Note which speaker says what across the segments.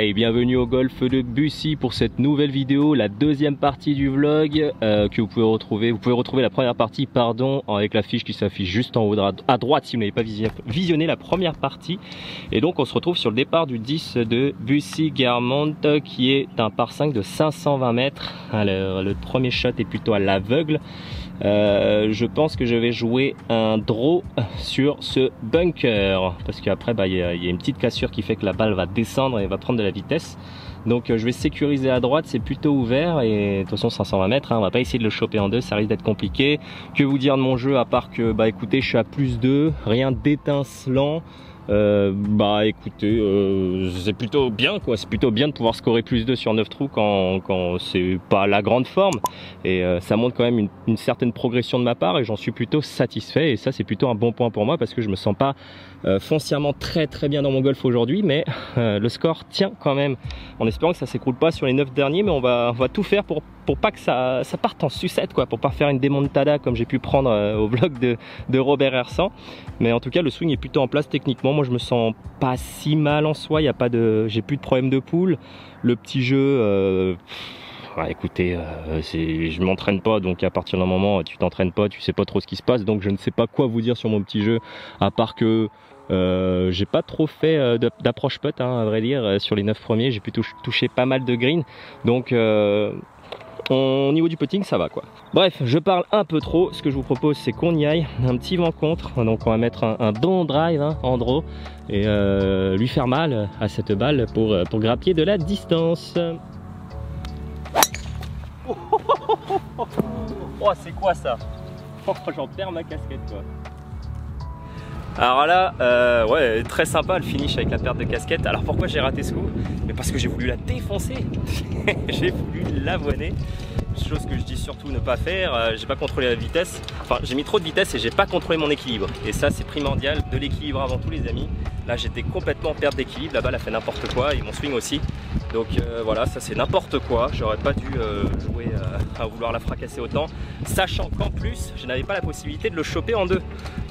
Speaker 1: Hey, bienvenue au golf de Bussy pour cette nouvelle vidéo, la deuxième partie du vlog que vous pouvez retrouver. Vous pouvez retrouver la première partie, pardon, avec la fiche qui s'affiche juste en haut à droite si vous n'avez pas visionné la première partie. Et donc on se retrouve sur le départ du 10 de Bussy Guermantes qui est un par 5 de 520 mètres. Alors, le premier shot est plutôt à l'aveugle. Je pense que je vais jouer un draw sur ce bunker parce qu'après il y a une petite cassure qui fait que la balle va descendre et va prendre de la vitesse, donc je vais sécuriser à droite, c'est plutôt ouvert et de toute façon 520 mètres hein, on va pas essayer de le choper en deux, ça risque d'être compliqué. Que vous dire de mon jeu à part que écoutez, je suis à +2, rien d'étincelant. Écoutez, c'est plutôt bien quoi, c'est plutôt bien de pouvoir scorer +2 sur 9 trous quand c'est pas la grande forme, et ça montre quand même une certaine progression de ma part et j'en suis plutôt satisfait, et ça c'est plutôt un bon point pour moi parce que je me sens pas foncièrement très bien dans mon golf aujourd'hui, mais le score tient quand même, en espérant que ça s'écroule pas sur les 9 derniers, mais on va tout faire pour pas que ça parte en sucette quoi, pour pas faire une démontada comme j'ai pu prendre au vlog de Robert Hersant. Mais en tout cas le swing est plutôt en place techniquement, moi je me sens pas si mal en soi, j'ai plus de problème de poule. Le petit jeu écoutez, je m'entraîne pas, donc à partir d'un moment tu t'entraînes pas, tu sais pas trop ce qui se passe, donc je ne sais pas quoi vous dire sur mon petit jeu à part que j'ai pas trop fait d'approche putt hein, à vrai dire. Sur les 9 premiers j'ai plutôt touché pas mal de green, donc au niveau du putting ça va quoi. Bref, je parle un peu trop, ce que je vous propose c'est qu'on y aille, un petit vent contre, donc on va mettre un bon drive hein, en draw et lui faire mal à cette balle pour grappiller de la distance. Oh c'est quoi ça? J'en perds ma casquette quoi. Alors là, ouais, très sympa le finish avec la perte de casquette. Alors pourquoi j'ai raté ce coup? Mais parce que j'ai voulu la défoncer. J'ai voulu l'avoiner. Chose que je dis surtout ne pas faire. J'ai pas contrôlé la vitesse. Enfin, j'ai mis trop de vitesse et j'ai pas contrôlé mon équilibre. Et ça, c'est primordial, de l'équilibre avant tout, les amis. Là, j'étais complètement en perte d'équilibre. La balle a fait n'importe quoi et mon swing aussi. Donc voilà, ça c'est n'importe quoi. J'aurais pas dû jouer à vouloir la fracasser autant, sachant qu'en plus, je n'avais pas la possibilité de le choper en deux.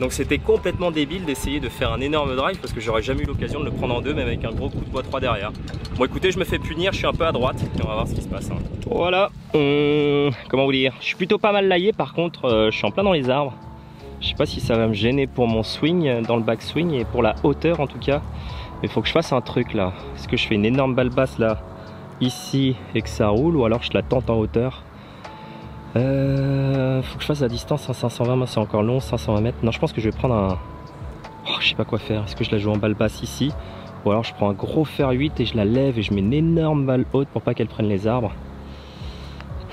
Speaker 1: Donc c'était complètement débile d'essayer de faire un énorme drive parce que j'aurais jamais eu l'occasion de le prendre en deux, même avec un gros coup de bois 3 derrière. Bon écoutez, je me fais punir, je suis un peu à droite et on va voir ce qui se passe. Hein. Voilà, comment vous dire, je suis plutôt pas mal laillé, par contre je suis en plein dans les arbres. Je sais pas si ça va me gêner pour mon swing, dans le backswing et pour la hauteur en tout cas. Mais il faut que je fasse un truc là. Est-ce que je fais une énorme balle basse là, ici, et que ça roule, ou alors je la tente en hauteur? Faut que je fasse la distance en 520, c'est encore long, 520 mètres. Non, je pense que je vais prendre un... Oh, je sais pas quoi faire. Est-ce que je la joue en balle basse ici? Ou alors je prends un gros fer 8 et je la lève et je mets une énorme balle haute pour pas qu'elle prenne les arbres.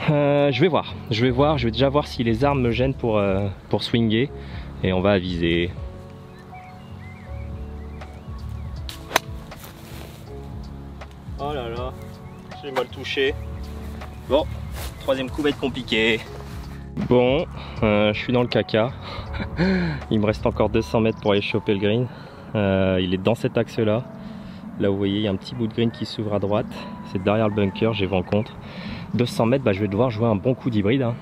Speaker 1: Je vais voir. Je vais déjà voir si les arbres me gênent pour swinger. Et on va aviser. Oh là là, j'ai mal touché. Bon, troisième coup va être compliqué. Bon, je suis dans le caca. Il me reste encore 200 mètres pour aller choper le green. Il est dans cet axe là. Là vous voyez, il y a un petit bout de green qui s'ouvre à droite. C'est derrière le bunker, j'ai vent contre. 200 mètres, je vais devoir jouer un bon coup d'hybride. Hein.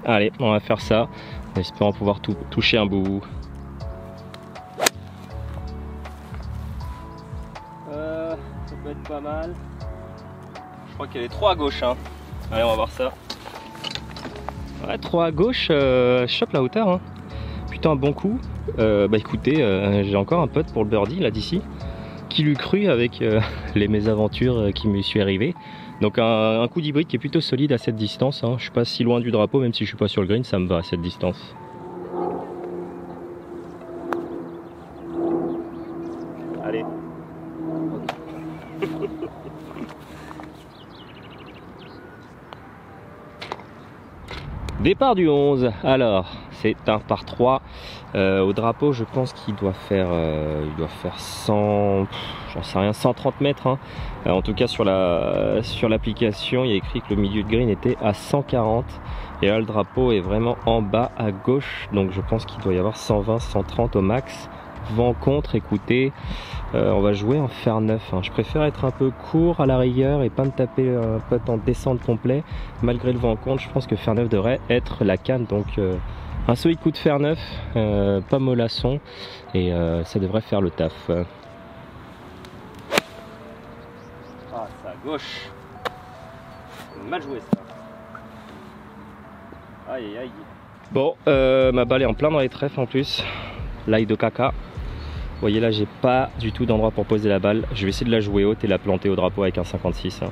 Speaker 1: Allez, on va faire ça. En espérant pouvoir toucher un bout. Ça peut être pas mal. Je crois qu'elle est trop à gauche. Hein. Allez, on va voir ça. Ouais, trop à gauche, je chope la hauteur. Hein. Putain, un bon coup. Écoutez, j'ai encore un putt pour le birdie là d'ici. Qui l'eût cru avec les mésaventures qui me suis arrivées. Donc un coup d'hybride qui est plutôt solide à cette distance. Hein. Je suis pas si loin du drapeau, même si je suis pas sur le green, ça me va à cette distance. Allez. Départ du 11, alors c'est un par 3 au drapeau, je pense qu'il doit faire 100, j'en sais rien, 130 mètres hein. En tout cas sur l'application il y a écrit que le milieu de green était à 140 et là le drapeau est vraiment en bas à gauche, donc je pense qu'il doit y avoir 120, 130 au max. Vent contre, écoutez, on va jouer en fer 9 hein. Je préfère être un peu court à la rigueur et pas me taper un putt en descente complet. Malgré le vent contre, je pense que fer 9 devrait être la canne, donc un solide coup de fer 9, pas mollasson, et ça devrait faire le taf. Gauche. Mal joué ça. Aïe aïe. Bon, ma balle est en plein dans les trèfles en plus. L'ail de caca. Vous voyez là, j'ai pas du tout d'endroit pour poser la balle. Je vais essayer de la jouer haute et la planter au drapeau avec un 56. Hein.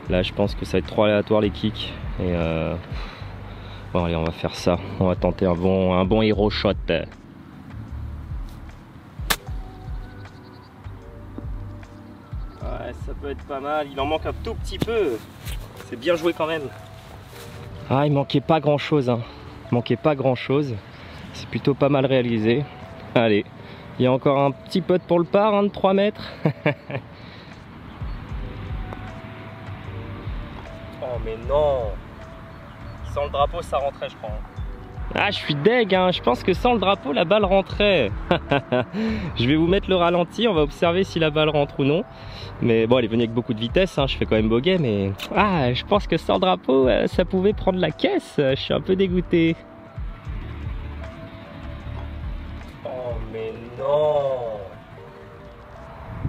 Speaker 1: Là, je pense que ça va être trop aléatoire les kicks. Et bon, allez, on va faire ça. On va tenter un bon hero shot. Ouais, ça peut être pas mal. Il en manque un tout petit peu. C'est bien joué quand même. Ah, il manquait pas grand chose. Hein. Il manquait pas grand chose. C'est plutôt pas mal réalisé. Allez, il y a encore un petit putt pour le par, hein, de 3 mètres. Oh mais non. Sans le drapeau ça rentrait je crois. Ah je suis deg hein. Je pense que sans le drapeau la balle rentrait. Je vais vous mettre le ralenti, on va observer si la balle rentre ou non. Mais bon elle est venue avec beaucoup de vitesse, hein. Je fais quand même bogey mais... Ah je pense que sans le drapeau ça pouvait prendre la caisse. Je suis un peu dégoûté. Oh mais non.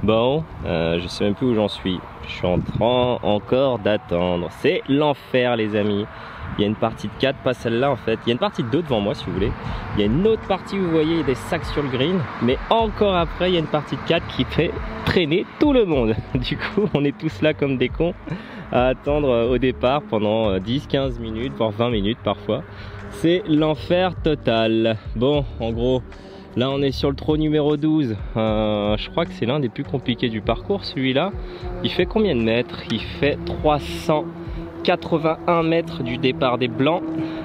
Speaker 1: Bon, je sais même plus où j'en suis. Je suis en train encore d'attendre. C'est l'enfer les amis. Il y a une partie de 4, pas celle-là en fait. Il y a une partie de 2 devant moi si vous voulez. Il y a une autre partie où vous voyez des sacs sur le green. Mais encore après, il y a une partie de 4 qui fait traîner tout le monde. Du coup, on est tous là comme des cons à attendre au départ pendant 10-15 minutes, voire 20 minutes parfois. C'est l'enfer total. Bon, en gros... Là on est sur le trot numéro 12, je crois que c'est l'un des plus compliqués du parcours celui-là. Il fait combien de mètres? Il fait 381 mètres du départ des blancs.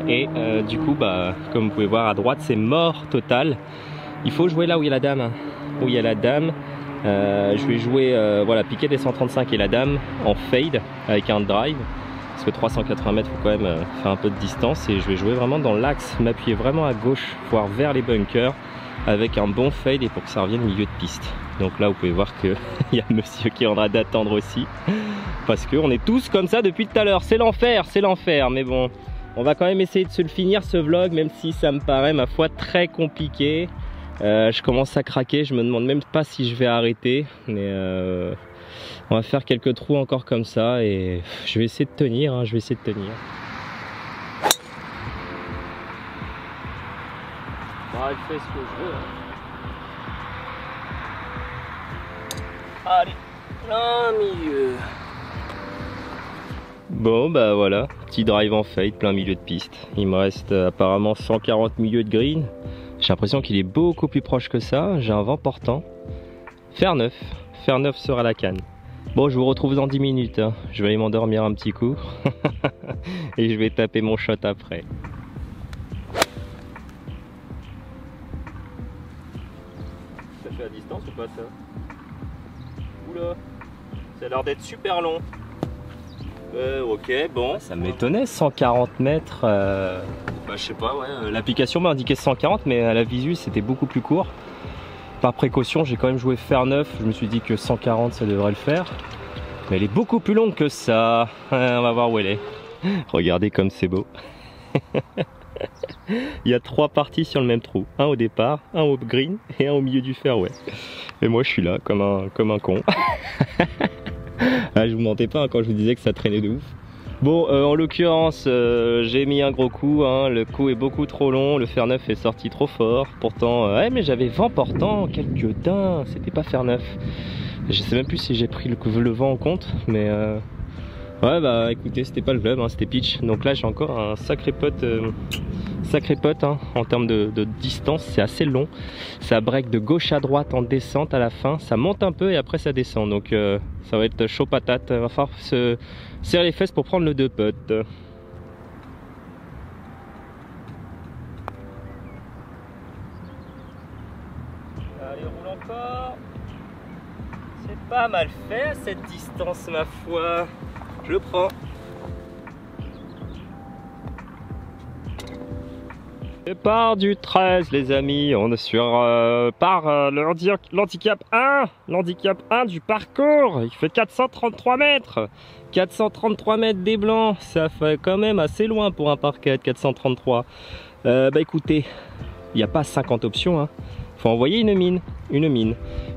Speaker 1: Et du coup, bah, comme vous pouvez voir à droite c'est mort total. Il faut jouer là où il y a la dame. Où il y a la dame. Je vais jouer, voilà, piquer des 135 et la dame en fade avec un drive. Parce que 380 mètres, il faut quand même faire un peu de distance. Et je vais jouer vraiment dans l'axe, m'appuyer vraiment à gauche, voire vers les bunkers. Avec un bon fade et pour que ça revienne au milieu de piste. Donc là vous pouvez voir qu'il y a monsieur qui est en train d'attendre aussi. Parce qu'on est tous comme ça depuis tout à l'heure. C'est l'enfer, mais bon. On va quand même essayer de se le finir ce vlog, même si ça me paraît ma foi très compliqué. Je commence à craquer, je me demande même pas si je vais arrêter. Mais on va faire quelques trous encore comme ça et je vais essayer de tenir, hein, je vais essayer de tenir. Elle fait ce que je veux. Hein. Allez, plein milieu. Bon bah voilà, petit drive en fade, plein milieu de piste. Il me reste apparemment 140 milieux de green. J'ai l'impression qu'il est beaucoup plus proche que ça. J'ai un vent portant. Faire 9 sera la canne. Bon, je vous retrouve dans 10 minutes. Hein. Je vais aller m'endormir un petit coup. Et je vais taper mon shot après. À distance ou pas ça? Oula, ça a l'air d'être super long. Ok, bon. Ça m'étonnait, 140 mètres. Bah, je sais pas, ouais. L'application m'a indiqué 140, mais à la visu c'était beaucoup plus court. Par précaution, j'ai quand même joué fer 9. Je me suis dit que 140 ça devrait le faire. Mais elle est beaucoup plus longue que ça. On va voir où elle est. Regardez comme c'est beau. Il y a 3 parties sur le même trou, un au départ, un au green et un au milieu du fairway. Et moi je suis là comme un con. Ah, je vous mentais pas hein, quand je vous disais que ça traînait de ouf. Bon, en l'occurrence, j'ai mis un gros coup, hein. Le coup est beaucoup trop long, le fer 9 est sorti trop fort. Pourtant, ouais, mais j'avais vent portant, quelques daims, c'était pas fer 9. Je sais même plus si j'ai pris le vent en compte, mais ouais bah écoutez, c'était pas le club, hein, c'était pitch. Donc là j'ai encore un sacré pote hein, en termes de distance, c'est assez long. Ça break de gauche à droite en descente à la fin, ça monte un peu et après ça descend. Donc ça va être chaud patate, il va falloir se serrer les fesses pour prendre le 2 putt. Allez, roule encore. C'est pas mal fait cette distance ma foi. Je le prends. Départ du 13 les amis, on est sur l'handicap 1, l'handicap 1 du parcours. Il fait 433 mètres. 433 mètres des blancs, ça fait quand même assez loin pour un parquet 433. Bah écoutez, il n'y a pas 50 options, hein. faut envoyer une mine.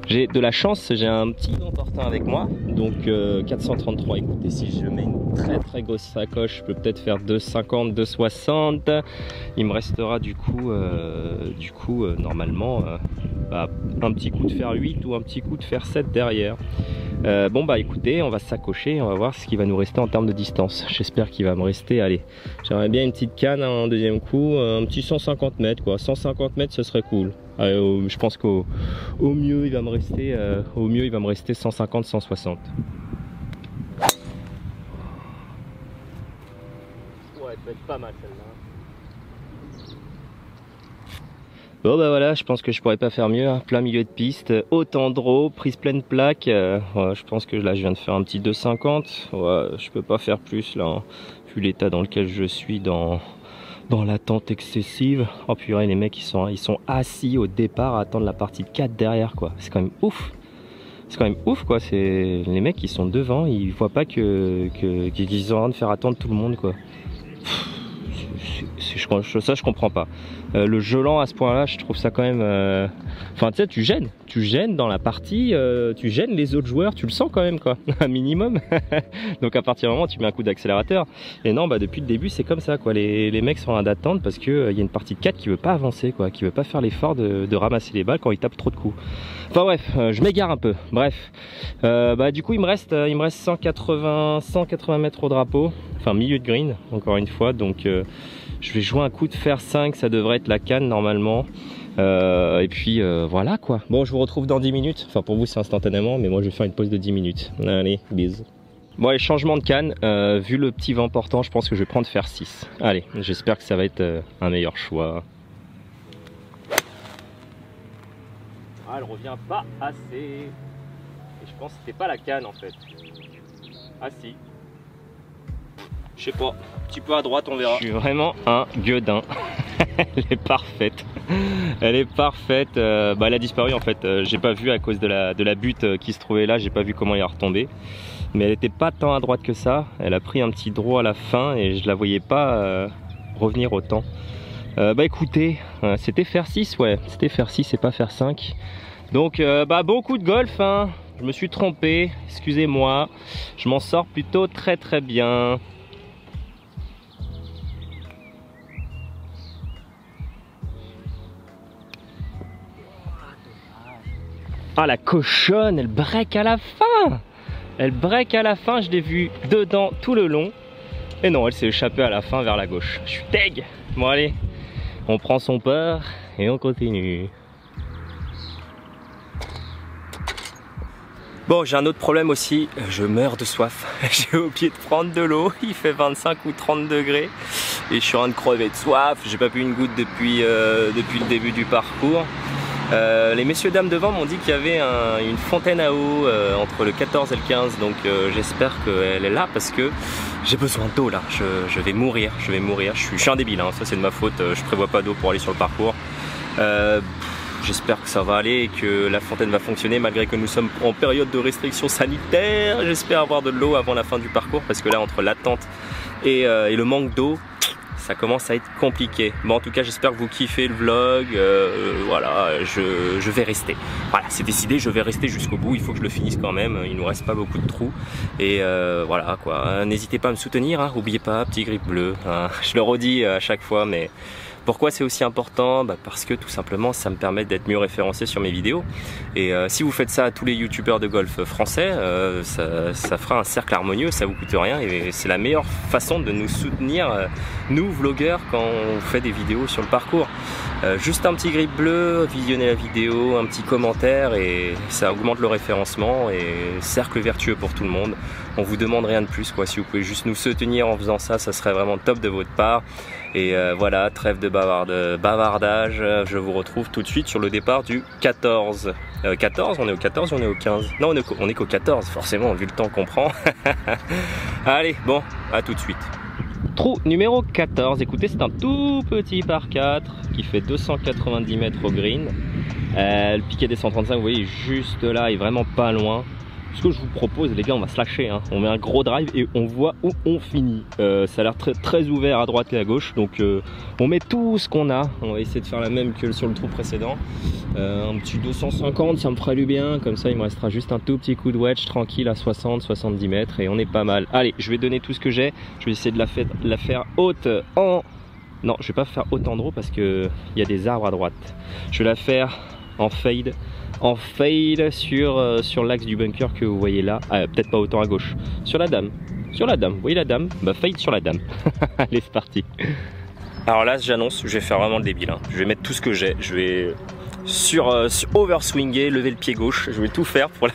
Speaker 1: J'ai de la chance, j'ai un petit vent portant avec moi, donc 433. Écoutez, si je mets une très grosse sacoche, je peux peut-être faire 2,50, 2,60. Il me restera du coup normalement un petit coup de fer 8 ou un petit coup de fer 7 derrière. Bon bah écoutez, on va s'accrocher, on va voir ce qui va nous rester en termes de distance. J'espère qu'il va me rester, allez, j'aimerais bien une petite canne en deuxième coup, un petit 150 mètres quoi, 150 mètres ce serait cool. Je pense qu'au mieux il va me rester 150, 160. Ouais, elle peut être pas mal celle-là. Bon bah voilà, je pense que je pourrais pas faire mieux, hein. Plein milieu de piste, autant draw, prise pleine plaque, ouais, je pense que là je viens de faire un petit 2,50, ouais, je peux pas faire plus là, hein, vu l'état dans lequel je suis dans l'attente excessive. Oh purée, les mecs ils sont assis au départ à attendre la partie de 4 derrière quoi, c'est quand même ouf. C'est quand même ouf quoi, c'est les mecs qui sont devant, ils voient pas qu'ils sont en train de faire attendre tout le monde quoi. Ça je comprends pas. Le gelant à ce point là je trouve ça quand même enfin tu sais, tu gênes dans la partie, tu gênes les autres joueurs, tu le sens quand même quoi, un minimum. Donc à partir du moment où tu mets un coup d'accélérateur, et non bah depuis le début c'est comme ça quoi, les mecs sont en train d'attendre parce que il y a une partie de 4 qui veut pas avancer quoi, qui veut pas faire l'effort de ramasser les balles quand ils tapent trop de coups. Enfin bref, je m'égare un peu, bref. Bah du coup il me reste 180 mètres au drapeau, enfin milieu de green encore une fois, donc je vais jouer un coup de fer 5, ça devrait être la canne normalement. Et puis voilà quoi. Bon, je vous retrouve dans 10 minutes. Enfin pour vous c'est instantanément, mais moi je vais faire une pause de 10 minutes. Allez, bisous. Bon allez, changement de canne. Vu le petit vent portant, je pense que je vais prendre fer 6. Allez, j'espère que ça va être un meilleur choix. Ah, elle revient pas assez. Et je pense que c'était pas la canne en fait. Ah si. Je sais pas, un petit peu à droite on verra. Je suis vraiment un gueudin. Elle est parfaite. Elle est parfaite. Bah, elle a disparu en fait. J'ai pas vu à cause de la butte qui se trouvait là. J'ai pas vu comment elle est retombée. Mais elle était pas tant à droite que ça. Elle a pris un petit draw à la fin et je la voyais pas revenir autant. Bah écoutez, c'était fer 6, ouais. C'était fer 6 et pas fer 5. Donc bah bon coup de golf, hein. Je me suis trompé. Excusez-moi. Je m'en sors plutôt très bien. Ah la cochonne, elle break à la fin. Elle break à la fin, je l'ai vue dedans tout le long. Et non, elle s'est échappée à la fin vers la gauche. Je suis deg. Bon allez, on prend son peur et on continue. Bon, j'ai un autre problème aussi, je meurs de soif. J'ai oublié de prendre de l'eau, il fait 25 ou 30 degrés. Et je suis en train de crever de soif, j'ai pas bu une goutte depuis le début du parcours. Les messieurs dames devant m'ont dit qu'il y avait une fontaine à eau entre le 14 et le 15, donc j'espère qu'elle est là parce que j'ai besoin d'eau là, je vais mourir, je suis un débile, hein, ça c'est de ma faute, je prévois pas d'eau pour aller sur le parcours. J'espère que ça va aller et que la fontaine va fonctionner malgré que nous sommes en période de restriction sanitaire. J'espère avoir de l'eau avant la fin du parcours parce que là entre l'attente et le manque d'eau, ça commence à être compliqué. Bon en tout cas j'espère que vous kiffez le vlog, voilà, je vais rester. Voilà, c'est décidé, je vais rester jusqu'au bout, il faut que je le finisse quand même, il nous reste pas beaucoup de trous. Et voilà quoi, n'hésitez pas à me soutenir, hein. N'oubliez pas, petit grip bleu, hein. Je le redis à chaque fois mais... Pourquoi c'est aussi important? Parce que tout simplement ça me permet d'être mieux référencé sur mes vidéos. Et si vous faites ça à tous les youtubeurs de golf français, ça fera un cercle harmonieux, ça vous coûte rien et c'est la meilleure façon de nous soutenir, nous vlogueurs, quand on fait des vidéos sur le parcours. Juste un petit grip bleu, visionner la vidéo, un petit commentaire et ça augmente le référencement et cercle vertueux pour tout le monde. On vous demande rien de plus quoi, si vous pouvez juste nous soutenir en faisant ça, ça serait vraiment top de votre part. Et voilà, trêve de bavardage, je vous retrouve tout de suite sur le départ du 14. 14, on est au 14 ou on est au 15? Non, on est qu'au 14, forcément, vu le temps qu'on prend. Allez, bon, à tout de suite. Trou numéro 14, écoutez, c'est un tout petit par 4 qui fait 290 mètres au green. Le piquet des 135, vous voyez, juste là, est vraiment pas loin. Ce que je vous propose, les gars, on va se lâcher, hein. On met un gros drive et on voit où on finit. Ça a l'air très ouvert à droite et à gauche, donc on met tout ce qu'on a. On va essayer de faire la même que sur le trou précédent. Un petit 250, ça me ferait du bien. Comme ça, il me restera juste un tout petit coup de wedge tranquille à 60-70 mètres et on est pas mal. Allez, je vais donner tout ce que j'ai. Je vais essayer de la faire haute en... Non, je vais pas faire haute en draw parce qu'il y a des arbres à droite. Je vais la faire en fade. En fade sur l'axe du bunker que vous voyez là, peut-être pas autant à gauche, sur la dame, vous voyez la dame, bah fade sur la dame. Allez, c'est parti. Alors là, j'annonce, je vais faire vraiment le débile, hein. Je vais mettre tout ce que j'ai, je vais sur overswinger, lever le pied gauche, je vais tout faire pour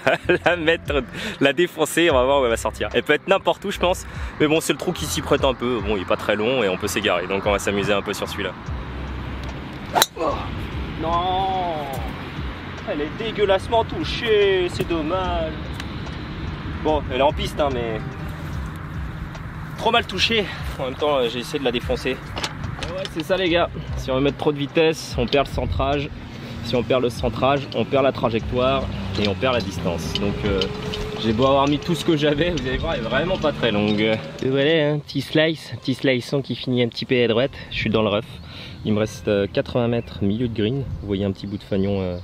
Speaker 1: la mettre, la défoncer, on va voir où elle va sortir. Elle peut être n'importe où je pense, mais bon c'est le trou qui s'y prête un peu, bon il est pas très long et on peut s'égarer, donc on va s'amuser un peu sur celui-là. Oh, non, elle est dégueulassement touchée, c'est dommage. Bon, elle est en piste, hein, mais trop mal touchée. En même temps, j'ai essayé de la défoncer. Ouais, c'est ça, les gars. Si on veut mettre trop de vitesse, on perd le centrage. Si on perd le centrage, on perd la trajectoire et on perd la distance. Donc, j'ai beau avoir mis tout ce que j'avais, vous allez voir, elle est vraiment pas très longue. Et voilà, un petit sliceon qui finit un petit peu à droite. Je suis dans le rough. Il me reste 80 mètres, milieu de green. Vous voyez un petit bout de fanion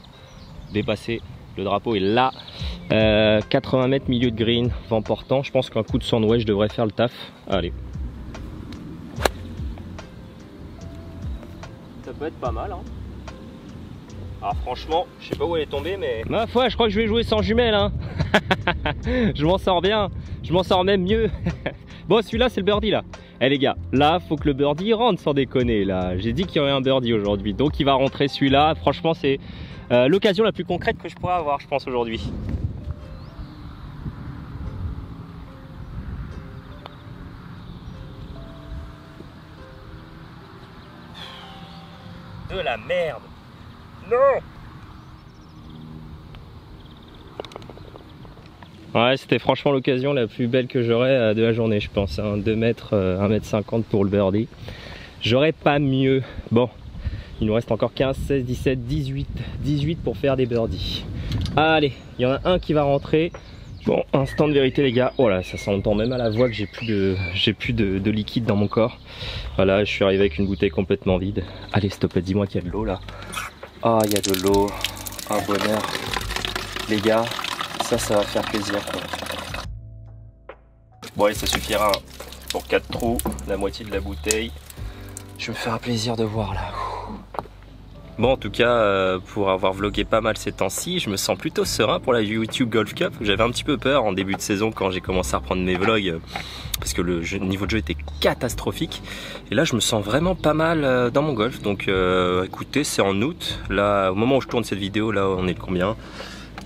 Speaker 1: dépassé, le drapeau est là. 80 mètres, milieu de green, vent portant. Je pense qu'un coup de sandwich devrait faire le taf. Allez, ça peut être pas mal, hein. Alors franchement, je sais pas où elle est tombée, mais ma foi, je crois que je vais jouer sans jumelles, hein. Je m'en sors bien, je m'en sors même mieux. Bon, celui-là c'est le birdie là. Eh les gars, là faut que le birdie rentre sans déconner là. J'ai dit qu'il y aurait un birdie aujourd'hui, donc il va rentrer celui-là. Franchement, c'est l'occasion la plus concrète que je pourrais avoir, je pense, aujourd'hui. De la merde. Non. Ouais, c'était franchement l'occasion la plus belle que j'aurais de la journée, je pense, hein. 2 mètres, 1m50 pour le birdie. J'aurais pas mieux. Bon, il nous reste encore 15, 16, 17, 18 pour faire des birdies. Allez, il y en a un qui va rentrer. Bon, instant de vérité, les gars. Oh là, ça s'entend même à la voix que j'ai plus de liquide dans mon corps. Voilà, je suis arrivé avec une bouteille complètement vide. Allez, stop, dis-moi qu'il y a de l'eau là. Ah, il y a de l'eau. Un bonheur. Les gars, ça va faire plaisir, quoi. Bon, allez, ça suffira pour 4 trous, la moitié de la bouteille. Je vais me faire un plaisir de voir là. Bon, en tout cas, pour avoir vlogué pas mal ces temps-ci, je me sens plutôt serein pour la YouTube Golf Cup. J'avais un petit peu peur en début de saison quand j'ai commencé à reprendre mes vlogs, parce que le niveau de jeu était catastrophique. Et là, je me sens vraiment pas mal dans mon golf. Donc, écoutez, c'est en août. Là, au moment où je tourne cette vidéo, là, on est le combien?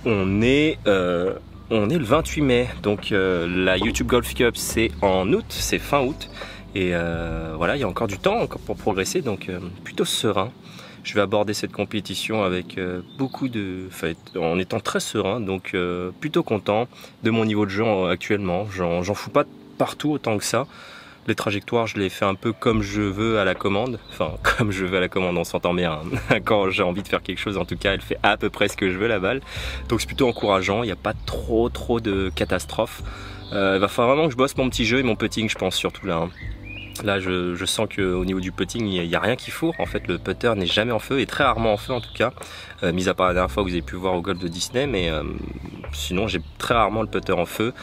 Speaker 1: On est le 28 mai. Donc, la YouTube Golf Cup, c'est en août, c'est fin août. Et voilà, il y a encore du temps encore pour progresser, donc plutôt serein. Je vais aborder cette compétition avec en étant très serein, donc plutôt content de mon niveau de jeu actuellement. J'en fous pas partout autant que ça. Les trajectoires, je les fais un peu comme je veux à la commande. Enfin, comme je veux à la commande, on s'entend bien, hein. Quand j'ai envie de faire quelque chose, en tout cas, elle fait à peu près ce que je veux, la balle. Donc c'est plutôt encourageant, il n'y a pas trop de catastrophes. Il va falloir vraiment que je bosse mon petit jeu et mon putting, je pense, surtout là, hein. Là, je sens qu'au niveau du putting, il n'y a rien qui fourre. En fait, le putter n'est jamais en feu, et très rarement en feu en tout cas. Mis à part la dernière fois que vous avez pu voir au golf de Disney, mais sinon, j'ai très rarement le putter en feu.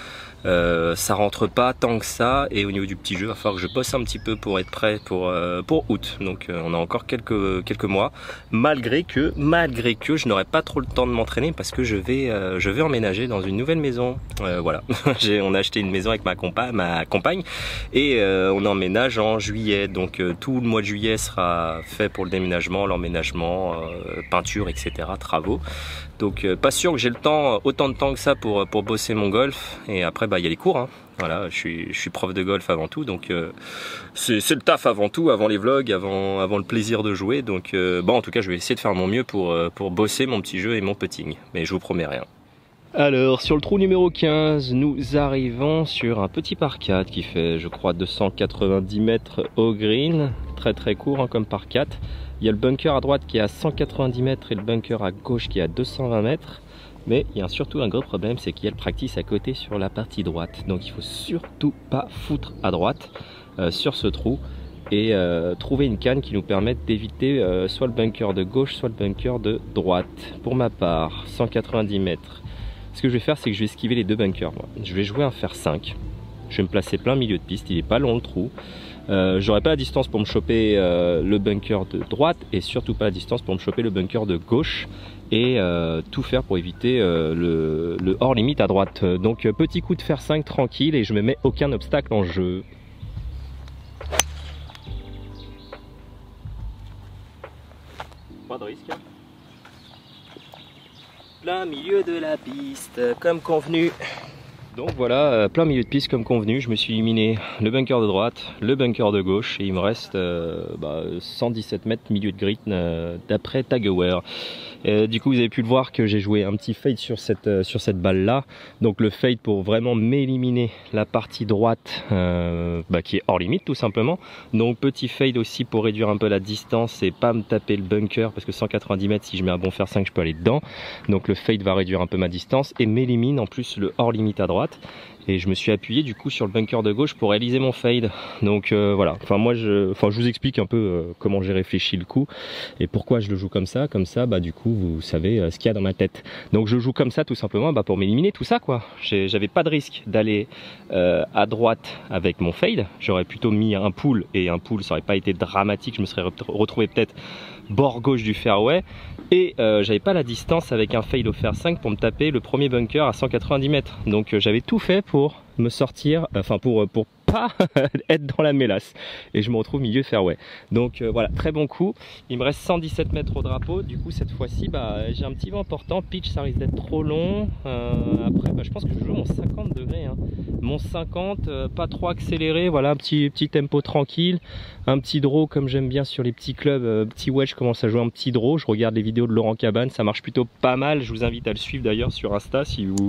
Speaker 1: Ça rentre pas tant que ça, et au niveau du petit jeu, il va falloir que je bosse un petit peu pour être prêt pour août. Donc on a encore quelques mois, malgré que je n'aurai pas trop le temps de m'entraîner parce que je vais emménager dans une nouvelle maison. Voilà, on a acheté une maison avec ma compagne et on emménage en juillet. Donc tout le mois de juillet sera fait pour le déménagement, l'emménagement, peinture, etc., travaux. Donc pas sûr que j'ai autant de temps que ça pour bosser mon golf. Et après il y a les cours, hein. Voilà, je suis prof de golf avant tout, donc c'est le taf avant tout, avant les vlogs, avant le plaisir de jouer. Donc bon, en tout cas je vais essayer de faire mon mieux pour bosser mon petit jeu et mon putting, mais je vous promets rien. Alors sur le trou numéro 15, nous arrivons sur un petit par 4 qui fait, je crois, 290 mètres au green, très court, hein, comme par 4. Il y a le bunker à droite qui est à 190 mètres et le bunker à gauche qui est à 220 mètres. Mais il y a surtout un gros problème, c'est qu'il y a le practice à côté sur la partie droite. Donc il faut surtout pas foutre à droite sur ce trou et trouver une canne qui nous permette d'éviter soit le bunker de gauche, soit le bunker de droite. Pour ma part, 190 mètres. Ce que je vais faire, c'est que je vais esquiver les deux bunkers. Moi. Je vais jouer un fer 5. Je vais me placer plein milieu de piste, il n'est pas long le trou. J'aurai pas la distance pour me choper le bunker de droite et surtout pas la distance pour me choper le bunker de gauche et tout faire pour éviter le hors limite à droite. Donc petit coup de fer 5 tranquille et je me mets aucun obstacle en jeu. Pas de risque. Plein milieu de la piste comme convenu. Donc voilà, plein milieu de piste comme convenu, je me suis éliminé le bunker de droite, le bunker de gauche et il me reste 117 mètres milieu de grid d'après Tageuer. Du coup vous avez pu le voir que j'ai joué un petit fade sur cette balle là. Donc le fade pour vraiment m'éliminer la partie droite qui est hors limite tout simplement. Donc petit fade aussi pour réduire un peu la distance et pas me taper le bunker parce que 190 mètres si je mets un bon fer 5 je peux aller dedans. Donc le fade va réduire un peu ma distance et m'élimine en plus le hors limite à droite. Et je me suis appuyé du coup sur le bunker de gauche pour réaliser mon fade. Donc voilà, je vous explique un peu comment j'ai réfléchi le coup et pourquoi je le joue comme ça du coup vous savez ce qu'il y a dans ma tête. Donc je joue comme ça tout simplement pour m'éliminer tout ça quoi. J'avais pas de risque d'aller à droite avec mon fade, j'aurais plutôt mis un pull et un pull ça aurait pas été dramatique, je me serais retrouvé peut-être bord gauche du fairway et j'avais pas la distance avec un fade au fer 5 pour me taper le premier bunker à 190 mètres. Donc j'avais tout fait pour me sortir, pour pas être dans la mélasse et je me retrouve milieu de fairway. Donc voilà, très bon coup. Il me reste 117 mètres au drapeau. Du coup cette fois-ci j'ai un petit vent important. Pitch ça risque d'être trop long. Après je pense que je joue mon 50 degrés hein. Mon 50 pas trop accéléré, voilà, un petit tempo tranquille, un petit draw comme j'aime bien sur les petits clubs, petit wedge, je commence à jouer un petit draw. Je regarde les vidéos de Laurent Cabane, ça marche plutôt pas mal. Je vous invite à le suivre d'ailleurs sur Insta si vous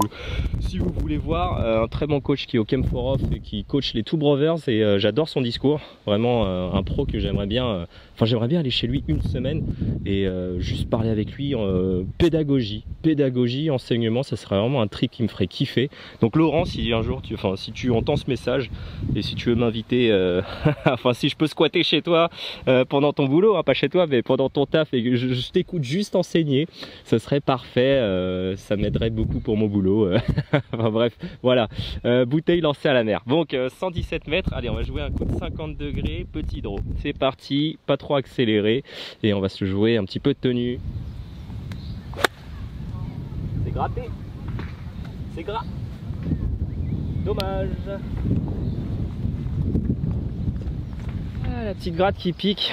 Speaker 1: voulez voir. Un très bon coach qui est au Camp for Off et qui coach les Two Brothers et j'adore son discours, vraiment un pro que j'aimerais bien aller chez lui une semaine et juste parler avec lui. Pédagogie, enseignement, ça serait vraiment un trip qui me ferait kiffer. Donc Laurent, si un jour si tu entends ce message et si tu veux m'inviter, si je peux squatter chez toi pendant ton boulot, hein, pas chez toi mais pendant ton taf et que je t'écoute juste enseigner, ça serait parfait, ça m'aiderait beaucoup pour mon boulot. Bref, voilà, bouteille lancée à la mer. Donc 117 mètres, allez on va jouer un coup de 50 degrés, petit draw. C'est parti, pas trop accéléré et on va se jouer un petit peu de tenue. C'est gratté, c'est gras, dommage. La petite gratte qui pique.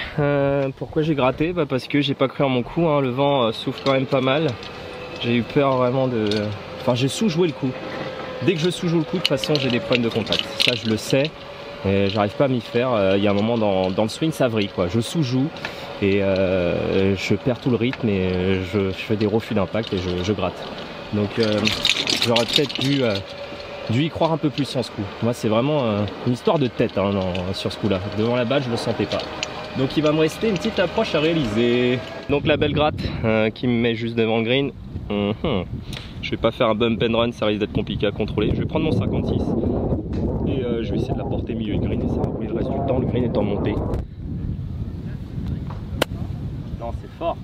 Speaker 1: Pourquoi j'ai gratté? Parce que j'ai pas cru en mon coup, hein. Le vent souffle quand même pas mal. J'ai eu peur vraiment de... j'ai sous-joué le coup. Dès que je sous-joue le coup, de toute façon j'ai des problèmes de contact. Ça je le sais, j'arrive pas à m'y faire. Il y a un moment dans le swing ça vrille quoi. Je sous-joue et je perds tout le rythme et je fais des refus d'impact et je gratte. Donc j'aurais peut-être dû y croire un peu plus en ce coup. Moi c'est vraiment une histoire de tête hein, sur ce coup là. Devant la balle je le sentais pas. Donc il va me rester une petite approche à réaliser. Donc la belle gratte qui me met juste devant le green. Je vais pas faire un bump and run, ça risque d'être compliqué à contrôler. Je vais prendre mon 56 et je vais essayer de la porter milieu de green et ça va rouler le reste du temps, le green étant monté. Non c'est fort.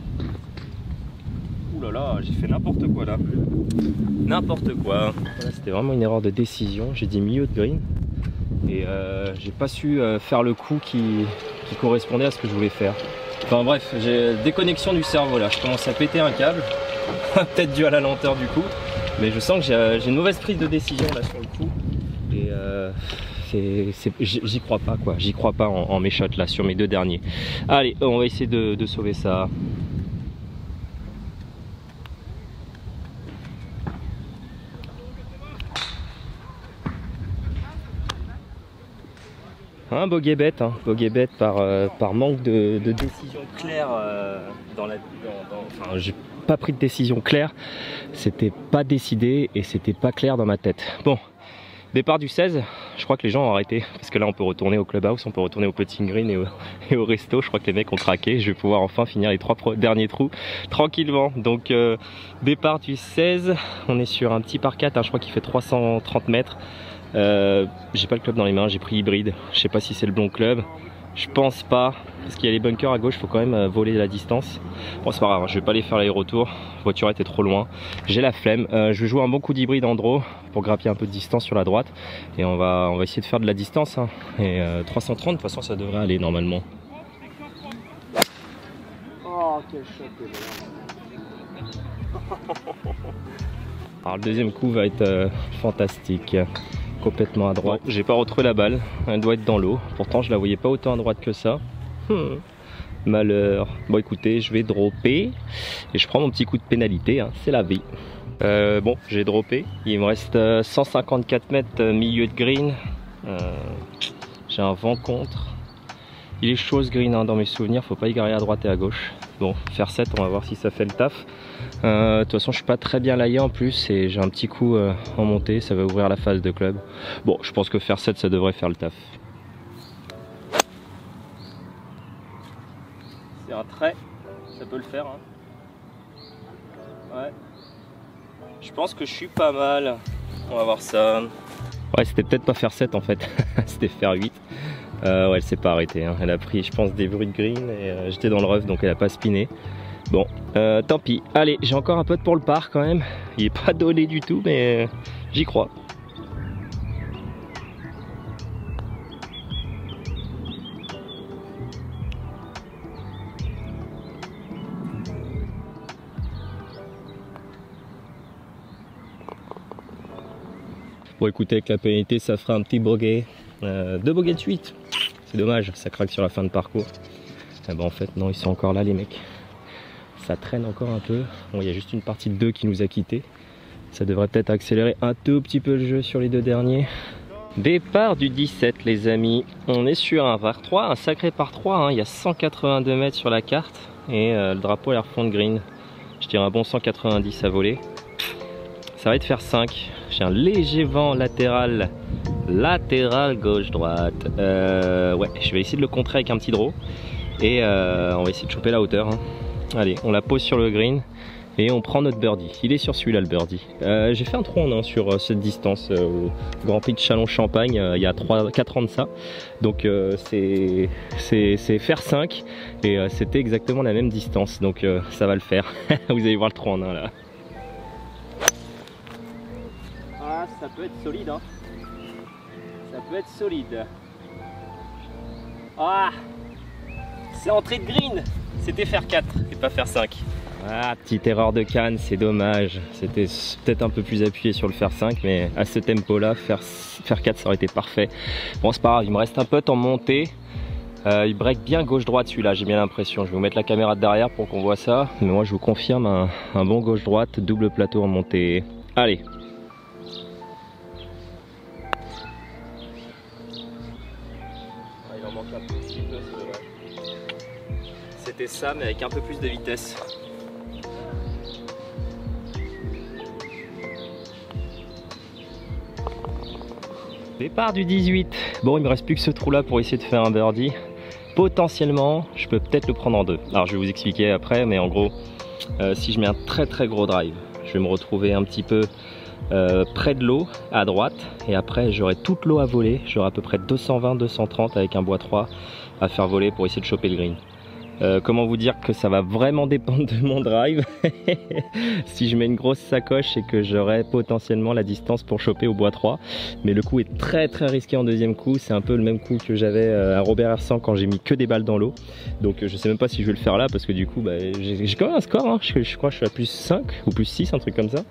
Speaker 1: Ouh là là, j'ai fait n'importe quoi là. N'importe quoi. Voilà, c'était vraiment une erreur de décision. J'ai dit milieu de green et j'ai pas su faire le coup qui correspondait à ce que je voulais faire. Enfin bref, j'ai déconnexion du cerveau là. Je commence à péter un câble. Peut-être dû à la lenteur du coup. Mais je sens que j'ai une mauvaise prise de décision là sur le coup. Et j'y crois pas quoi. J'y crois pas en mes shots là sur mes deux derniers. Allez, on va essayer de sauver ça. Un bogey bet par manque de décision claire j'ai pas pris de décision claire, c'était pas décidé et c'était pas clair dans ma tête. Bon, Départ du 16, je crois que les gens ont arrêté parce que là on peut retourner au clubhouse, on peut retourner au putting green et au resto. Je crois que les mecs ont craqué. Je vais pouvoir enfin finir les 3 derniers trous tranquillement. Donc départ du 16, on est sur un petit par 4, hein, je crois qu'il fait 330 mètres. J'ai pas le club dans les mains, j'ai pris hybride. Je sais pas si c'est le bon club. Je pense pas, parce qu'il y a les bunkers à gauche, il faut quand même voler la distance. Bon, c'est pas grave, je vais pas aller faire l'aller-retour, la voiture était trop loin. J'ai la flemme, je vais jouer un bon coup d'hybride en draw pour grappiller un peu de distance sur la droite. Et on va essayer de faire de la distance. Hein. Et 330, de toute façon, ça devrait aller normalement.
Speaker 2: Oh, quel shot.
Speaker 1: Alors, le deuxième coup va être fantastique. Complètement à droite. Bon, j'ai pas retrouvé la balle, elle doit être dans l'eau. Pourtant je la voyais pas autant à droite que ça. Malheur. Bon écoutez, je vais dropper et je prends mon petit coup de pénalité, hein. C'est la vie. Bon, j'ai droppé. Il me reste 154 mètres milieu de green. J'ai un vent contre. Il est chaud ce green, hein, dans mes souvenirs, faut pas y garer à droite et à gauche. Bon, faire 7, on va voir si ça fait le taf. De toute façon, je suis pas très bien laillé en plus et j'ai un petit coup en montée, ça va ouvrir la phase de club. Bon, je pense que faire 7, ça devrait faire le taf. C'est un trait, ça peut le faire. Hein. Ouais. Je pense que je suis pas mal. On va voir ça. Ouais, c'était peut-être pas faire 7 en fait, c'était faire 8. Ouais, elle s'est pas arrêtée, hein. Elle a pris, je pense, des bruits de green et j'étais dans le rough donc elle a pas spiné. Bon, tant pis. Allez, j'ai encore un putt pour le par quand même. Il est pas donné du tout, mais j'y crois. Bon, écoutez, avec la pénalité, ça fera un petit bogey. 2 bogeys de suite. C'est dommage, ça craque sur la fin de parcours. Ah bah en fait, non, ils sont encore là, les mecs. Ça traîne encore un peu. Bon, il y a juste une partie de 2 qui nous a quittés. Ça devrait peut-être accélérer un tout petit peu le jeu sur les 2 derniers. Départ du 17, les amis. On est sur un par 3, un sacré par 3. Hein. Il y a 182 mètres sur la carte. Et le drapeau a l'air fond de green. Je dirais un bon 190 à voler. Ça va être faire 5. J'ai un léger vent latéral. Latéral gauche-droite. Ouais, je vais essayer de le contrer avec un petit draw. Et on va essayer de choper la hauteur. Hein. Allez, on la pose sur le green. Et on prend notre birdie. Il est sur celui-là le birdie. J'ai fait un trou en 1 sur cette distance au Grand Prix de Châlons-Champagne il y a 4 ans de ça. Donc c'est faire 5 et c'était exactement la même distance. Donc ça va le faire. Vous allez voir le trou en 1 là. Ah, ça peut être solide, hein. Ça peut être solide. Ah, c'est entrée de green. C'était faire 4 et pas faire 5. Ah, petite erreur de canne, c'est dommage. C'était peut-être un peu plus appuyé sur le faire 5, mais à ce tempo là, faire 4 ça aurait été parfait. Bon, c'est pas grave, il me reste un putt en montée. Il break bien gauche-droite celui-là, j'ai bien l'impression. Je vais vous mettre la caméra de derrière pour qu'on voit ça. Mais moi je vous confirme un bon gauche-droite, double plateau en montée. Allez. Il en manque un petit peu, c'est dommage. C'était ça, mais avec un peu plus de vitesse. Départ du 18. Bon, il me reste plus que ce trou là pour essayer de faire un birdie. Potentiellement, je peux peut-être le prendre en 2. Alors je vais vous expliquer après, mais en gros, si je mets un très gros drive, je vais me retrouver un petit peu près de l'eau à droite, et après j'aurai toute l'eau à voler. J'aurai à peu près 220-230 avec un bois 3 à faire voler pour essayer de choper le green. Comment vous dire que ça va vraiment dépendre de mon drive. Si je mets une grosse sacoche, et que j'aurai potentiellement la distance pour choper au bois 3. Mais le coup est très risqué en deuxième coup. C'est un peu le même coup que j'avais à Robert R100 quand j'ai mis que des balles dans l'eau. Donc je sais même pas si je vais le faire là, parce que du coup bah, j'ai quand même un score, hein. Je crois que je suis à plus 5 ou plus 6, un truc comme ça.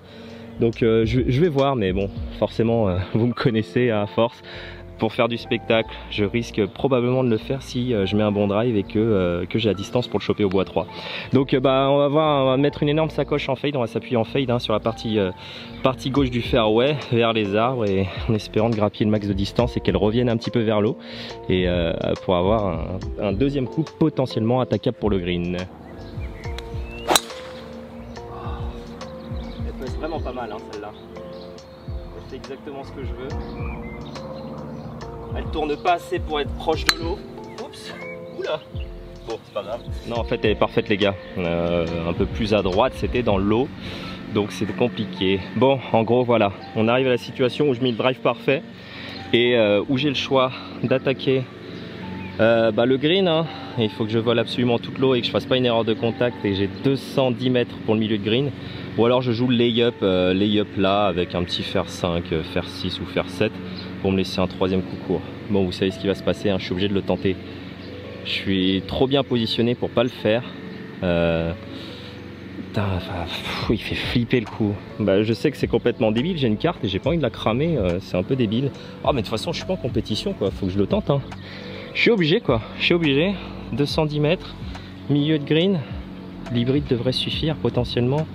Speaker 1: Donc je vais voir, mais bon, forcément vous me connaissez à force. Pour faire du spectacle, je risque probablement de le faire si je mets un bon drive et que j'ai la distance pour le choper au bois 3. Donc bah, on va mettre une énorme sacoche en fade, on va s'appuyer en fade, hein, sur la partie gauche du fairway vers les arbres, et en espérant de grappiller le max de distance et qu'elle revienne un petit peu vers l'eau, et pour avoir un deuxième coup potentiellement attaquable pour le green. Elle passe vraiment pas mal, hein, celle-là. c'est exactement ce que je veux. Elle tourne pas assez pour être proche de l'eau. Oups, oula. Bon, c'est pas grave. Non, en fait, elle est parfaite, les gars. Un peu plus à droite, c'était dans l'eau. Donc, c'est compliqué. Bon, en gros, voilà. On arrive à la situation où je mets le drive parfait. Et où j'ai le choix d'attaquer le green. Hein. Il faut que je vole absolument toute l'eau et que je fasse pas une erreur de contact. Et j'ai 210 mètres pour le milieu de green. Ou alors, je joue le lay-up là avec un petit fer 5, fer 6 ou fer 7 pour me laisser un troisième coup court. Bon, vous savez ce qui va se passer. Hein. Je suis obligé de le tenter. Je suis trop bien positionné pour pas le faire. Il fait flipper le coup. Je sais que c'est complètement débile. J'ai une carte et j'ai pas envie de la cramer. C'est un peu débile. Oh, mais de toute façon, je suis pas en compétition, quoi. Faut que je le tente. Hein. Je suis obligé, quoi. Je suis obligé. 210 mètres, milieu de green. L'hybride devrait suffire potentiellement.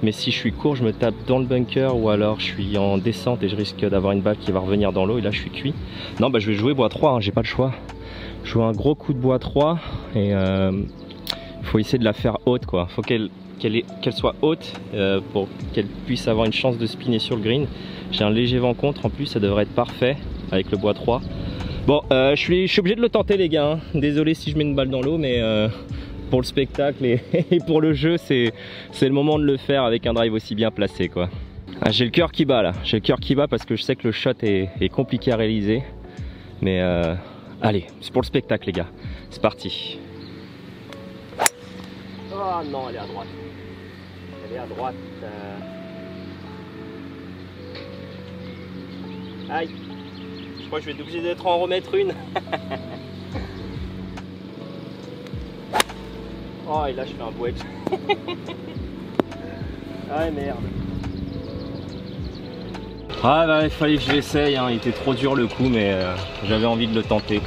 Speaker 1: Mais si je suis court, je me tape dans le bunker ou alors je suis en descente et je risque d'avoir une balle qui va revenir dans l'eau. Et là, je suis cuit. Non, je vais jouer bois 3. Hein. J'ai pas le choix. Je joue un gros coup de bois 3 et il faut essayer de la faire haute, quoi. Faut qu'elle soit haute pour qu'elle puisse avoir une chance de spinner sur le green. J'ai un léger vent contre en plus, ça devrait être parfait avec le bois 3. Bon, je suis obligé de le tenter, les gars. Hein. Désolé si je mets une balle dans l'eau, mais pour le spectacle et pour le jeu, c'est le moment de le faire avec un drive aussi bien placé, quoi. Ah, j'ai le cœur qui bat là. J'ai le cœur qui bat parce que je sais que le shot est compliqué à réaliser. Mais allez, c'est pour le spectacle, les gars. C'est parti. Oh non, elle est à droite. Elle est à droite. Aïe. Je crois que je vais être obligé d'être en remettre une. Oh, et là, je fais un wedge. Ah merde. Ah il fallait que je l'essaye, hein. Il était trop dur le coup, mais j'avais envie de le tenter.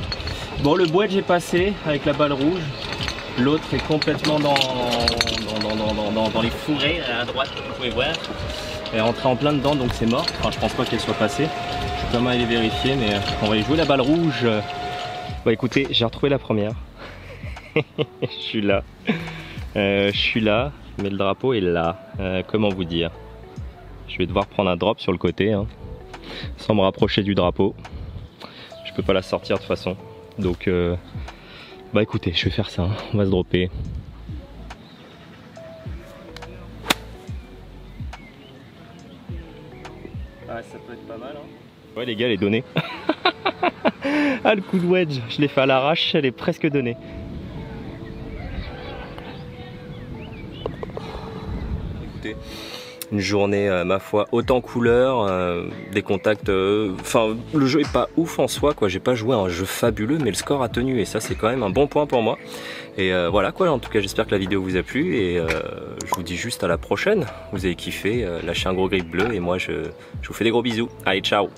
Speaker 1: Bon, le wedge est passé avec la balle rouge. L'autre est complètement dans les fourrés à droite, comme vous pouvez voir. Elle est rentrée en plein dedans, donc c'est mort. Enfin, je pense pas qu'elle soit passée. Je vais quand même aller vérifier, mais on va y jouer la balle rouge. Bah écoutez, j'ai retrouvé la première. Je suis là. Mais le drapeau est là. Comment vous dire? Je vais devoir prendre un drop sur le côté, hein, sans me rapprocher du drapeau. Je peux pas la sortir de toute façon. Donc, bah écoutez, je vais faire ça. Hein. On va se dropper. Ah, ça peut être pas mal. Hein. Ouais, les gars, elle est donnée. Ah, le coup de wedge, je l'ai fait à l'arrache, elle est presque donnée. Écoutez, une journée, ma foi, autant couleur, des contacts. Enfin, le jeu est pas ouf en soi, quoi. J'ai pas joué à un jeu fabuleux, mais le score a tenu et ça, c'est quand même un bon point pour moi. Et voilà, quoi. En tout cas, j'espère que la vidéo vous a plu et je vous dis juste à la prochaine. Vous avez kiffé, lâchez un gros grip bleu et moi, je vous fais des gros bisous. Allez, ciao!